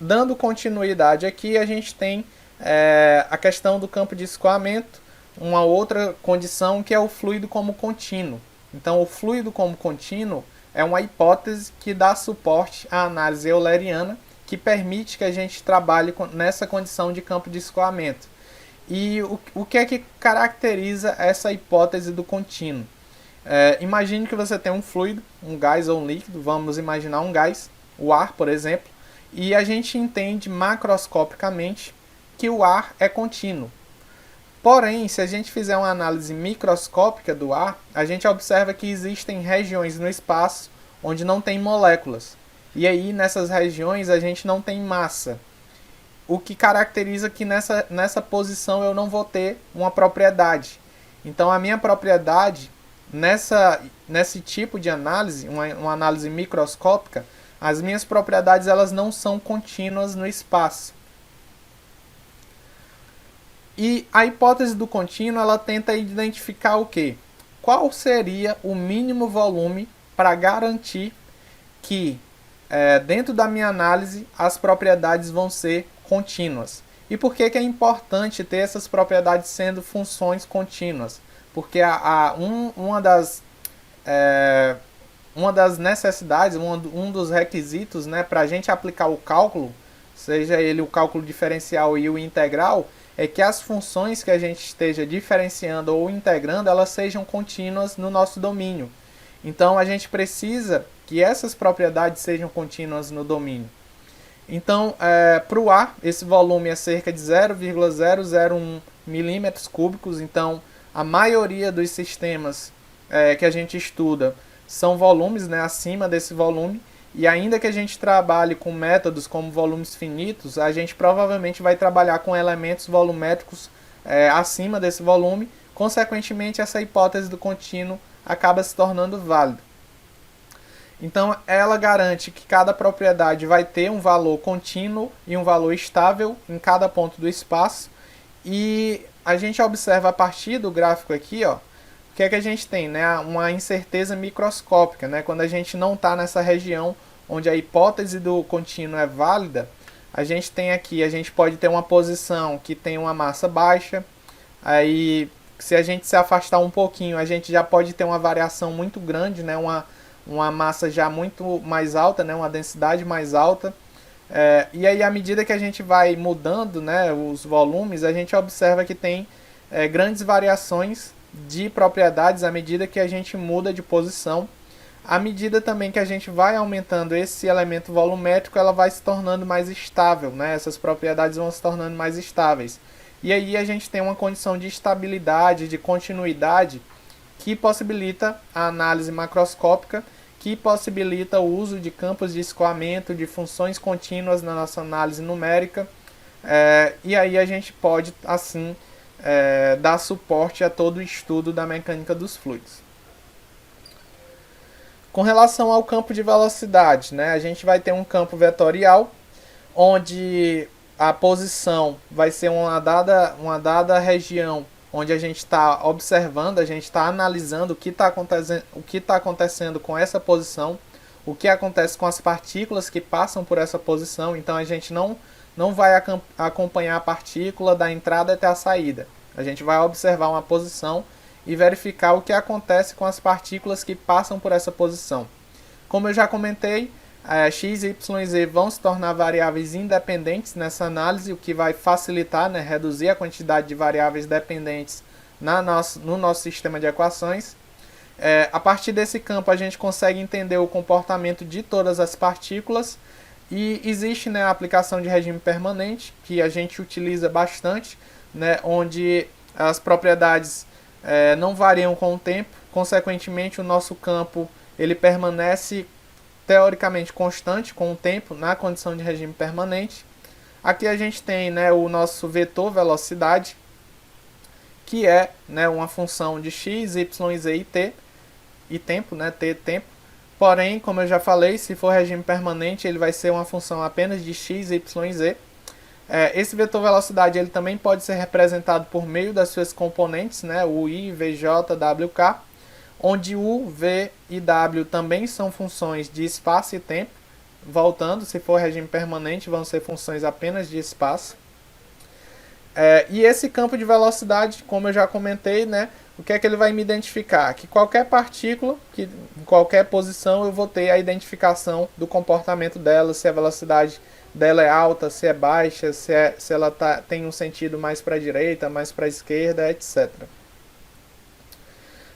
dando continuidade aqui, a gente tem a questão do campo de escoamento, uma outra condição que é o fluido como contínuo. Então, o fluido como contínuo é uma hipótese que dá suporte à análise euleriana, que permite que a gente trabalhe nessa condição de campo de escoamento. E o que é que caracteriza essa hipótese do contínuo? Imagine que você tem um fluido, um gás ou um líquido, vamos imaginar um gás, o ar, por exemplo, e a gente entende macroscopicamente que o ar é contínuo. Porém, se a gente fizer uma análise microscópica do ar, a gente observa que existem regiões no espaço onde não tem moléculas. E aí, nessas regiões, a gente não tem massa. O que caracteriza que nessa posição eu não vou ter uma propriedade. Então, a minha propriedade, nesse tipo de análise, uma análise microscópica, as minhas propriedades elas não são contínuas no espaço. E a hipótese do contínuo ela tenta identificar o quê? Qual seria o mínimo volume para garantir que dentro da minha análise as propriedades vão ser contínuas. E por que é importante ter essas propriedades sendo funções contínuas? Porque uma das necessidades, um dos requisitos, né, para a gente aplicar o cálculo, seja ele o cálculo diferencial e o integral, é que as funções que a gente esteja diferenciando ou integrando, elas sejam contínuas no nosso domínio. Então a gente precisa que essas propriedades sejam contínuas no domínio. Então, para o ar, esse volume é cerca de 0,001 milímetros cúbicos. Então, a maioria dos sistemas que a gente estuda são volumes, né, acima desse volume. E ainda que a gente trabalhe com métodos como volumes finitos, a gente provavelmente vai trabalhar com elementos volumétricos acima desse volume. Consequentemente, essa hipótese do contínuo acaba se tornando válida. Então, ela garante que cada propriedade vai ter um valor contínuo e um valor estável em cada ponto do espaço. E a gente observa a partir do gráfico aqui, ó, o que é que a gente tem, né? Uma incerteza microscópica, né? Quando a gente não está nessa região onde a hipótese do contínuo é válida, a gente tem aqui, a gente pode ter uma posição que tem uma massa baixa, aí se a gente se afastar um pouquinho, a gente já pode ter uma variação muito grande, né? Uma massa já muito mais alta, né? Uma densidade mais alta. E aí, à medida que a gente vai mudando, né, os volumes, a gente observa que tem grandes variações de propriedades à medida que a gente muda de posição. À medida também que a gente vai aumentando esse elemento volumétrico, ela vai se tornando mais estável, né? Essas propriedades vão se tornando mais estáveis. E aí a gente tem uma condição de estabilidade, de continuidade, que possibilita a análise macroscópica, que possibilita o uso de campos de escoamento, de funções contínuas na nossa análise numérica. E aí a gente pode, assim, dar suporte a todo o estudo da mecânica dos fluidos. Com relação ao campo de velocidade, né, a gente vai ter um campo vetorial, onde a posição vai ser uma dada região onde a gente está observando, a gente está analisando o que está acontecendo com essa posição, o que acontece com as partículas que passam por essa posição. Então a gente não vai acompanhar a partícula da entrada até a saída. A gente vai observar uma posição e verificar o que acontece com as partículas que passam por essa posição. Como eu já comentei, x, y e z vão se tornar variáveis independentes nessa análise, o que vai facilitar, né, reduzir a quantidade de variáveis dependentes no nosso sistema de equações. A partir desse campo a gente consegue entender o comportamento de todas as partículas e existe, né, a aplicação de regime permanente, que a gente utiliza bastante, né, onde as propriedades não variam com o tempo, consequentemente o nosso campo ele permanece teoricamente constante com o tempo na condição de regime permanente. Aqui a gente tem, né, o nosso vetor velocidade, que é, né, uma função de x, y, z e t, e tempo, né, t tempo. Porém, como eu já falei, se for regime permanente, ele vai ser uma função apenas de x, y e z. Esse vetor velocidade ele também pode ser representado por meio das suas componentes, né, o i, vj, wk, onde u, v e w também são funções de espaço e tempo. voltando. Se for regime permanente, vão ser funções apenas de espaço. E esse campo de velocidade, como eu já comentei, né, o que é que ele vai me identificar? Que qualquer partícula, que em qualquer posição, eu vou ter a identificação do comportamento dela, se a velocidade dela é alta, se é baixa, se ela tem um sentido mais para a direita, mais para a esquerda, etc.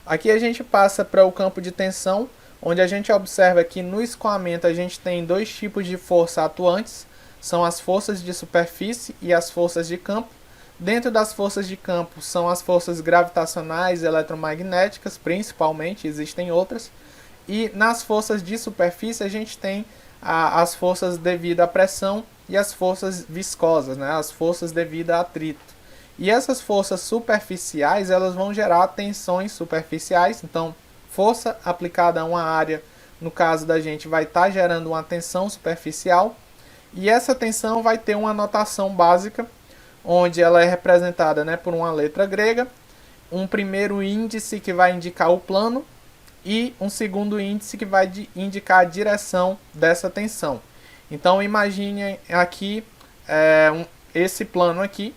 Aqui a gente passa para o campo de tensão, onde a gente observa que no escoamento a gente tem dois tipos de força atuantes, são as forças de superfície e as forças de campo. Dentro das forças de campo são as forças gravitacionais e eletromagnéticas, principalmente, existem outras. E nas forças de superfície a gente tem as forças devido à pressão e as forças viscosas, né? As forças devido a atrito. E essas forças superficiais elas vão gerar tensões superficiais, então força aplicada a uma área, no caso da gente, vai estar gerando uma tensão superficial, e essa tensão vai ter uma notação básica, onde ela é representada, né, por uma letra grega, um primeiro índice que vai indicar o plano e um segundo índice que vai indicar a direção dessa tensão. Então imagine aqui esse plano aqui,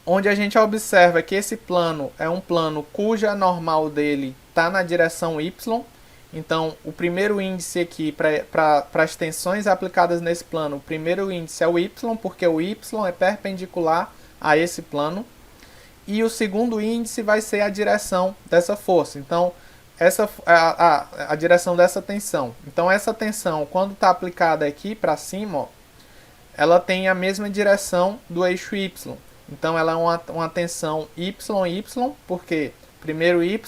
onde a gente observa que esse plano é um plano cuja normal dele está na direção y. Então, o primeiro índice aqui, para as tensões aplicadas nesse plano, o primeiro índice é o y, porque o y é perpendicular a esse plano. E o segundo índice vai ser a direção dessa força. Então, a direção dessa tensão. Então, essa tensão, quando está aplicada aqui para cima, ó, ela tem a mesma direção do eixo y. Então, ela é uma tensão y, porque primeiro y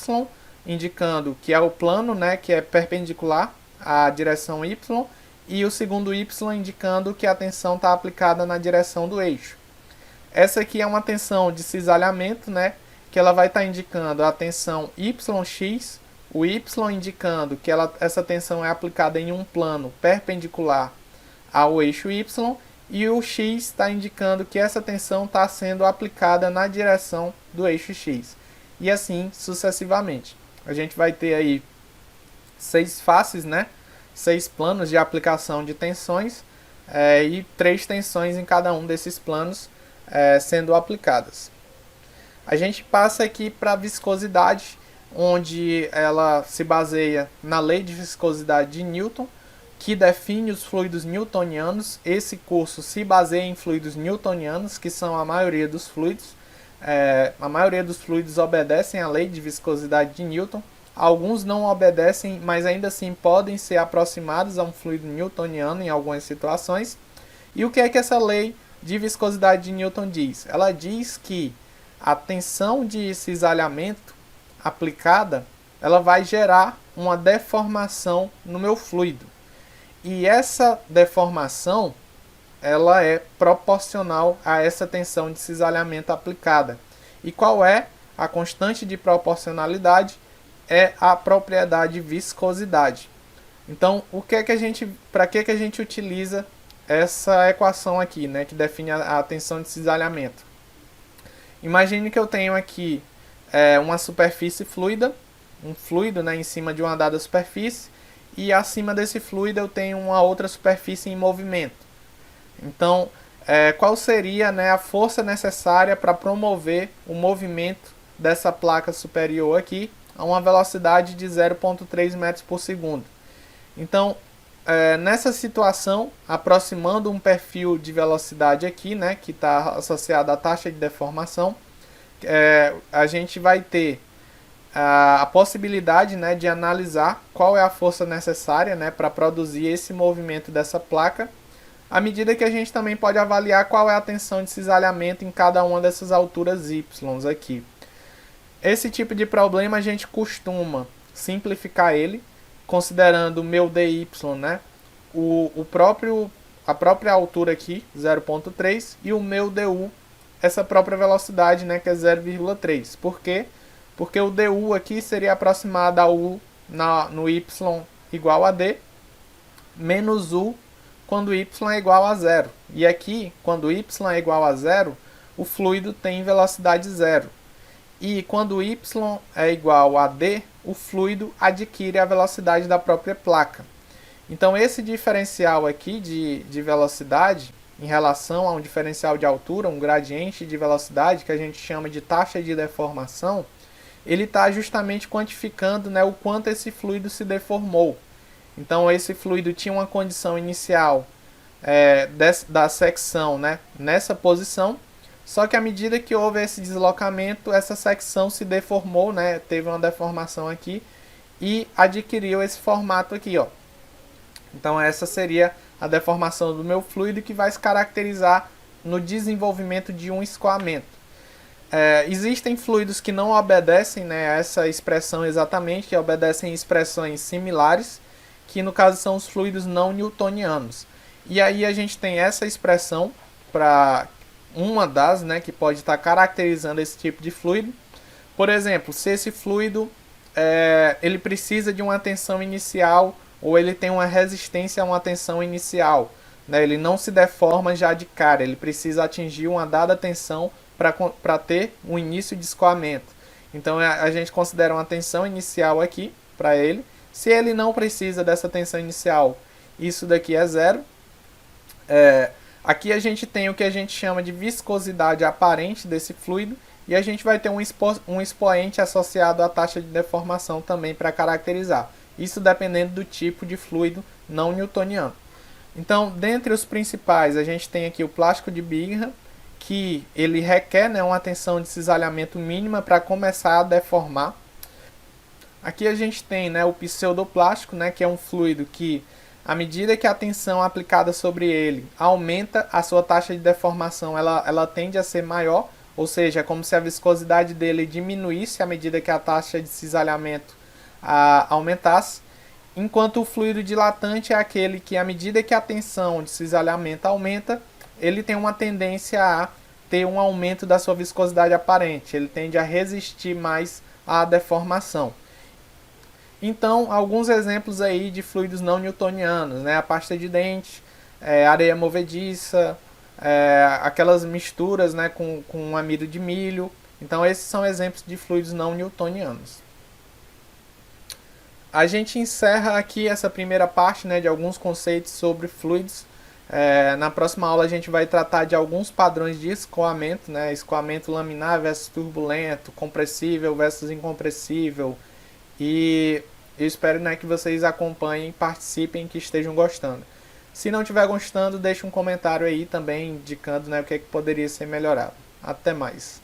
indicando que é o plano, né, que é perpendicular à direção y, e o segundo y indicando que a tensão está aplicada na direção do eixo. Essa aqui é uma tensão de cisalhamento, né, que ela vai estar indicando a tensão yx, o y indicando que essa tensão é aplicada em um plano perpendicular ao eixo y, e o x está indicando que essa tensão está sendo aplicada na direção do eixo x. E assim sucessivamente. A gente vai ter aí 6 faces, né? 6 planos de aplicação de tensões e 3 tensões em cada um desses planos sendo aplicadas. A gente passa aqui para a viscosidade, onde ela se baseia na lei de viscosidade de Newton, que define os fluidos newtonianos. Esse curso se baseia em fluidos newtonianos, que são a maioria dos fluidos. A maioria dos fluidos obedecem à lei de viscosidade de Newton. Alguns não obedecem, mas ainda assim podem ser aproximados a um fluido newtoniano em algumas situações. E o que é que essa lei de viscosidade de Newton diz? Ela diz que a tensão de cisalhamento aplicada, ela vai gerar uma deformação no meu fluido. E essa deformação ela é proporcional a essa tensão de cisalhamento aplicada. E qual é a constante de proporcionalidade? É a propriedade viscosidade. Então, para que a gente utiliza essa equação aqui, né, que define a tensão de cisalhamento? Imagine que eu tenho aqui uma superfície fluida, um fluido, né, em cima de uma dada superfície, e acima desse fluido eu tenho uma outra superfície em movimento. Então, qual seria, né, a força necessária para promover o movimento dessa placa superior aqui a uma velocidade de 0,3 metros por segundo? Então, nessa situação, aproximando um perfil de velocidade aqui, né, que está associado à taxa de deformação, a gente vai ter a possibilidade, né, de analisar qual é a força necessária, né, para produzir esse movimento dessa placa, à medida que a gente também pode avaliar qual é a tensão de cisalhamento em cada uma dessas alturas y aqui. Esse tipo de problema a gente costuma simplificar ele, considerando o meu dy, né, a própria altura aqui, 0,3, e o meu du, essa própria velocidade, né, que é 0,3. Por quê? Porque o du aqui seria aproximado a u no y igual a d, menos u quando y é igual a 0. E aqui, quando y é igual a 0, o fluido tem velocidade 0. E quando y é igual a d, o fluido adquire a velocidade da própria placa. Então esse diferencial aqui de velocidade em relação a um diferencial de altura, um gradiente de velocidade que a gente chama de taxa de deformação, ele está justamente quantificando, né, o quanto esse fluido se deformou. Então esse fluido tinha uma condição inicial da secção, né, nessa posição, só que à medida que houve esse deslocamento, essa secção se deformou, né, teve uma deformação aqui e adquiriu esse formato aqui, ó. Então essa seria a deformação do meu fluido que vai se caracterizar no desenvolvimento de um escoamento. Existem fluidos que não obedecem, né, a essa expressão exatamente, que obedecem expressões similares, que no caso são os fluidos não newtonianos. E aí a gente tem essa expressão para uma das, né, que pode estar caracterizando esse tipo de fluido. Por exemplo, se esse fluido ele precisa de uma tensão inicial ou ele tem uma resistência a uma tensão inicial, né, ele não se deforma já de cara, ele precisa atingir uma dada tensão para ter um início de escoamento. Então a gente considera uma tensão inicial aqui para ele. Se ele não precisa dessa tensão inicial, isso daqui é zero. Aqui a gente tem o que a gente chama de viscosidade aparente desse fluido e a gente vai ter um expoente associado à taxa de deformação também para caracterizar. Isso dependendo do tipo de fluido não newtoniano. Então, dentre os principais, a gente tem aqui o plástico de Bingham, que ele requer, né, uma tensão de cisalhamento mínima para começar a deformar. Aqui a gente tem, né, o pseudoplástico, né, que é um fluido que, à medida que a tensão aplicada sobre ele aumenta, a sua taxa de deformação ela tende a ser maior, ou seja, é como se a viscosidade dele diminuísse à medida que a taxa de cisalhamento aumentasse, enquanto o fluido dilatante é aquele que, à medida que a tensão de cisalhamento aumenta, ele tem uma tendência a ter um aumento da sua viscosidade aparente, ele tende a resistir mais à deformação. Então, alguns exemplos aí de fluidos não newtonianos, né? A pasta de dente, areia movediça, aquelas misturas, né, com amido de milho. Então, esses são exemplos de fluidos não newtonianos. A gente encerra aqui essa primeira parte, né, de alguns conceitos sobre fluidos. Na próxima aula a gente vai tratar de alguns padrões de escoamento, né? Escoamento laminar versus turbulento, compressível versus incompressível. E eu espero, né, que vocês acompanhem, participem, que estejam gostando. Se não estiver gostando, deixe um comentário aí também indicando, né, o que poderia ser melhorado. Até mais.